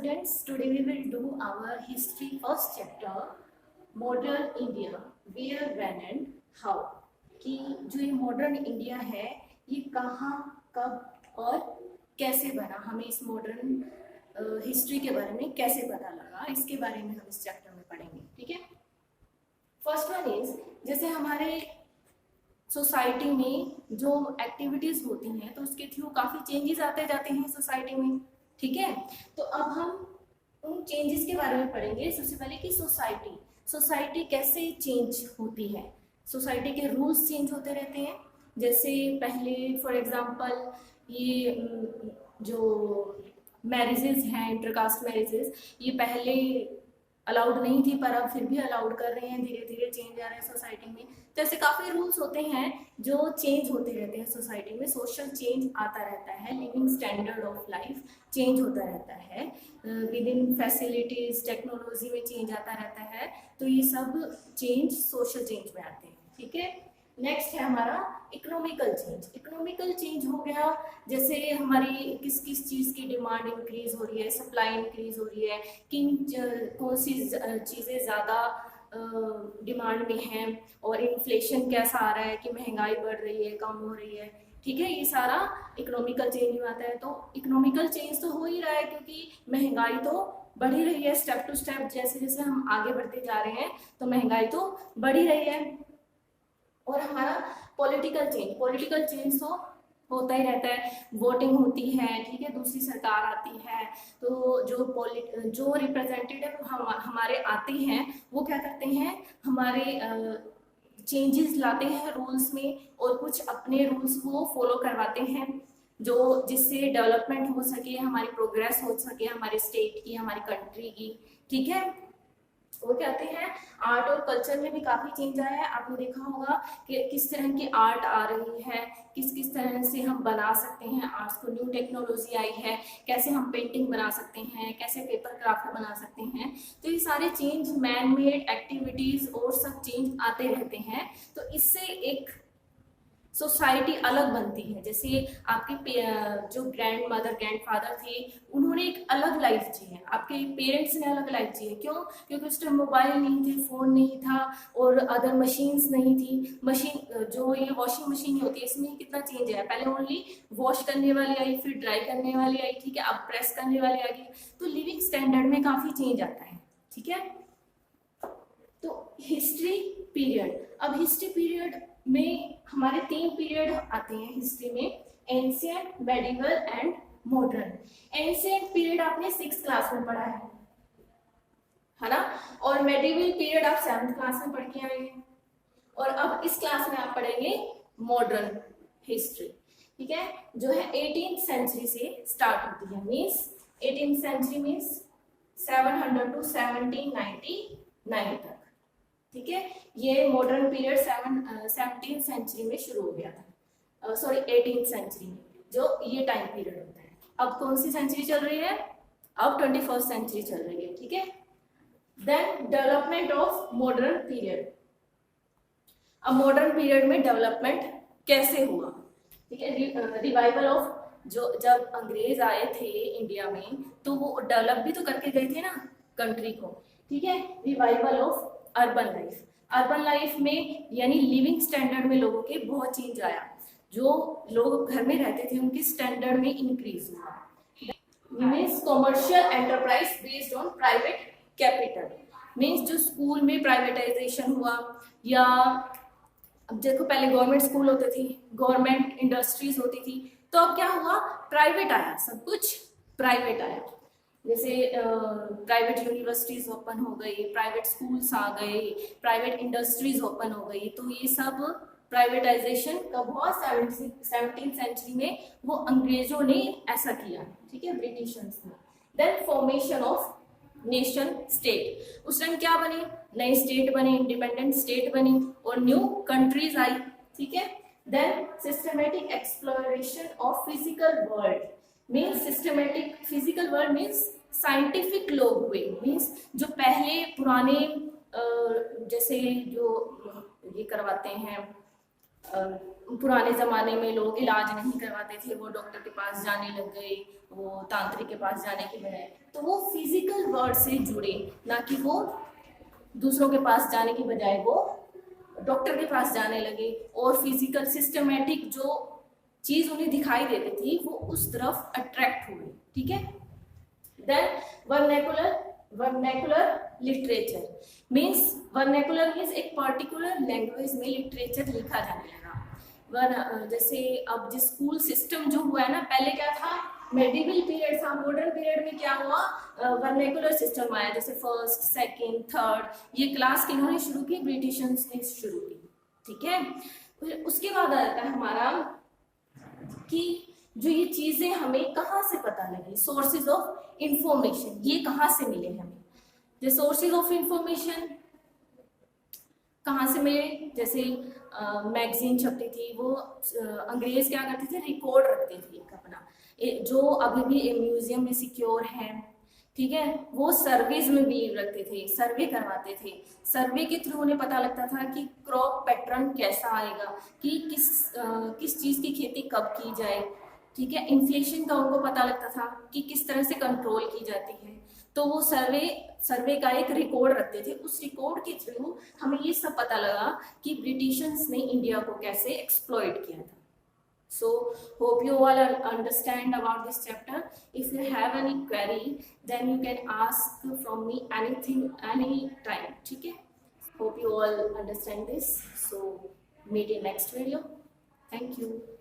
students, today we will do our history first chapter, modern India, where, when and how. कि जो ये modern India है ये कहाँ, कब और कैसे बना, हमें इस मॉडर्न हिस्ट्री के बारे में कैसे पता लगा, इसके बारे में हम इस चैप्टर में पढ़ेंगे. ठीक है. फर्स्ट वन इज, जैसे हमारे सोसाइटी में जो एक्टिविटीज होती हैं तो उसके थ्रू काफी चेंजेस आते जाते हैं सोसाइटी में. ठीक है. तो अब हम उन चेंजेस के बारे में पढ़ेंगे. सबसे पहले कि सोसाइटी कैसे चेंज होती है. सोसाइटी के रूल्स चेंज होते रहते हैं. जैसे पहले फॉर एग्जांपल ये जो मैरिजेस हैं, इंटरकास्ट मैरिजेस, ये पहले अलाउड नहीं थी पर अब फिर भी अलाउड कर रहे हैं. धीरे धीरे चेंज आ रहे हैं सोसाइटी में. तो ऐसे काफ़ी रूल्स होते हैं जो चेंज होते रहते हैं सोसाइटी में. सोशल चेंज आता रहता है, living standard of life change होता रहता है, विद इन फैसिलिटीज टेक्नोलॉजी में चेंज आता रहता है. तो ये सब चेंज सोशल चेंज में आते हैं. ठीक है. नेक्स्ट है हमारा इकोनॉमिकल चेंज. इकोनॉमिकल चेंज हो गया जैसे हमारी किस किस चीज़ की डिमांड इंक्रीज हो रही है, सप्लाई इंक्रीज हो रही है, कौन सी चीज़ें ज़्यादा डिमांड में हैं, और इन्फ्लेशन कैसा आ रहा है कि महंगाई बढ़ रही है, कम हो रही है. ठीक है. ये सारा इकोनॉमिकल चेंज में आता है. तो इकोनॉमिकल चेंज तो हो ही रहा है क्योंकि महंगाई तो बढ़ ही रही है स्टेप टू स्टेप. जैसे जैसे हम आगे बढ़ते जा रहे हैं तो महंगाई तो बढ़ ही रही है. और हमारा पॉलिटिकल चेंज तो होता ही रहता है. वोटिंग होती है. ठीक है. दूसरी सरकार आती है तो जो रिप्रेजेंटेटिव हमारे आते हैं वो क्या करते हैं, हमारे चेंजेस लाते हैं रूल्स में, और कुछ अपने रूल्स वो फॉलो करवाते हैं जो जिससे डेवलपमेंट हो सके, हमारी प्रोग्रेस हो सके, हमारे स्टेट की, हमारी कंट्री की. ठीक है. वो कहते हैं आर्ट और कल्चर में भी काफी चेंज आया है. आपने देखा होगा कि किस तरह की आर्ट आ रही है, किस किस तरह से हम बना सकते हैं आर्ट्स को. न्यू टेक्नोलॉजी आई है, कैसे हम पेंटिंग बना सकते हैं, कैसे पेपर क्राफ्ट बना सकते हैं. तो ये सारे चेंज, मैन मेड एक्टिविटीज और सब चेंज आते रहते हैं. तो इससे एक सोसाइटी अलग बनती है. जैसे आपके जो ग्रैंड मदर ग्रैंड फादर थे उन्होंने एक अलग लाइफ जी है, आपके पेरेंट्स ने अलग लाइफ जी है. क्यों? क्योंकि उस टाइम मोबाइल नहीं थे, फ़ोन नहीं था और अदर मशीन्स नहीं थी. मशीन जो ये वॉशिंग मशीन होती है इसमें कितना चेंज है. पहले ओनली वॉश करने वाली आई, फिर ड्राई करने वाली आई. ठीक है. अब प्रेस करने वाली आ गई. तो लिविंग स्टैंडर्ड में काफ़ी चेंज आता है. ठीक है. तो हिस्ट्री पीरियड. अब हिस्ट्री पीरियड में हमारे 3 पीरियड आते हैं हिस्ट्री में, ancient, medieval and modern. Ancient period आपने 6th क्लास में पढ़ा है ना, और मेडिवल पीरियड आप 7th क्लास में पढ़ के आए हैं. और अब इस क्लास में आप पढ़ेंगे मॉडर्न हिस्ट्री. ठीक है. जो है 18th सेंचुरी से स्टार्ट होती है. Means 18th century means 700 to 1799 तक. ठीक है. ये मॉडर्न पीरियड 17th सेंचुरी में शुरू हो गया था, सॉरी 18th सेंचुरी में जो ये टाइम पीरियड होता है. अब कौन सी सेंचुरी चल रही है? अब 21st सेंचुरी चल रही है. ठीक है. Then development of modern period. अब मॉडर्न पीरियड में डेवलपमेंट कैसे हुआ? ठीक है. रिवाइवल ऑफ, जो जब अंग्रेज आए थे इंडिया में तो वो डेवलप भी तो करके गए थे ना कंट्री को. ठीक है. Revival of urban life. Urban life में यानी लिविंग स्टैंडर्ड में लोगों के बहुत चेंज आया. जो लोग घर में रहते थे उनके स्टैंडर्ड में इंक्रीज हुआ. Means commercial enterprise based on private capital. Means जो स्कूल में प्राइवेटाइजेशन हुआ, या अब देखो पहले गवर्नमेंट स्कूल होते थे, गवर्नमेंट इंडस्ट्रीज होती थी, तो अब क्या हुआ? प्राइवेट आया, सब कुछ प्राइवेट आया. जैसे प्राइवेट यूनिवर्सिटीज ओपन हो गई, प्राइवेट स्कूल्स आ गए, प्राइवेट इंडस्ट्रीज ओपन हो गई. तो ये सब प्राइवेटाइजेशन कब हुआ? 17th सेंचुरी में. वो अंग्रेजों ने ऐसा किया. ठीक है. ब्रिटिशर्स ने. Then formation of nation state. उस टाइम क्या बने? नए स्टेट बने, इंडिपेंडेंट स्टेट बनी और न्यू कंट्रीज आई. ठीक है. Then systematic exploration of physical world. Means systematic physical world means scientific लोग हुए. मीन्स जो पहले पुराने जैसे जो ये करवाते हैं पुराने ज़माने में लोग इलाज नहीं करवाते थे, वो डॉक्टर के पास जाने लग गए, वो तांत्रिक के पास जाने के बजाय, तो वो फिजिकल वर्ड से जुड़े, ना कि वो दूसरों के पास जाने की बजाय वो डॉक्टर के पास जाने लगे, और फिजिकल सिस्टमेटिक जो चीज़ उन्हें दिखाई देती थी वो उस तरफ अट्रैक्ट हुए। ठीक है। Then vernacular literature means, vernacular means एक पर्टिकुलर लैंग्वेज में लिटरेचर लिखा जाने लगा। जैसे अब जिस स्कूल सिस्टम जो हुआ है ना, पहले क्या था, मेडिवल पीरियड था, मॉडर्न पीरियड में क्या हुआ, वर्नैकुलर सिस्टम आया, जैसे फर्स्ट सेकंड थर्ड, ये क्लास किन्होंने शुरू की, ब्रिटिशर्स ने शुरू की। ठीक है। फिर उसके बाद आता है हमारा कि जो ये चीजें हमें कहाँ से पता लगी, सोर्सेज ऑफ इंफॉर्मेशन, ये कहाँ से मिले हमें। जो सोर्सेज ऑफ इंफॉर्मेशन कहाँ से मिले, जैसे मैगजीन छपती थी, वो अंग्रेज क्या करते थे, रिकॉर्ड रखते थे एक अपना, जो अभी भी म्यूजियम में सिक्योर है। ठीक है। वो सर्वेज में भी रखते थे, सर्वे करवाते थे, सर्वे के थ्रू उन्हें पता लगता था कि क्रॉप पैटर्न कैसा आएगा, कि किस चीज़ की खेती कब की जाए। ठीक है। इन्फ्लेशन का उनको पता लगता था कि किस तरह से कंट्रोल की जाती है, तो वो सर्वे का एक रिकॉर्ड रखते थे। उस रिकॉर्ड के थ्रू हमें ये सब पता लगा कि ब्रिटिशर्स ने इंडिया को कैसे एक्सप्लॉइट किया था। So hope you all understand about this chapter. If you have any query, then you can ask from me anything, anytime. ठीक है? Hope you all understand this. So meet in next video. Thank you.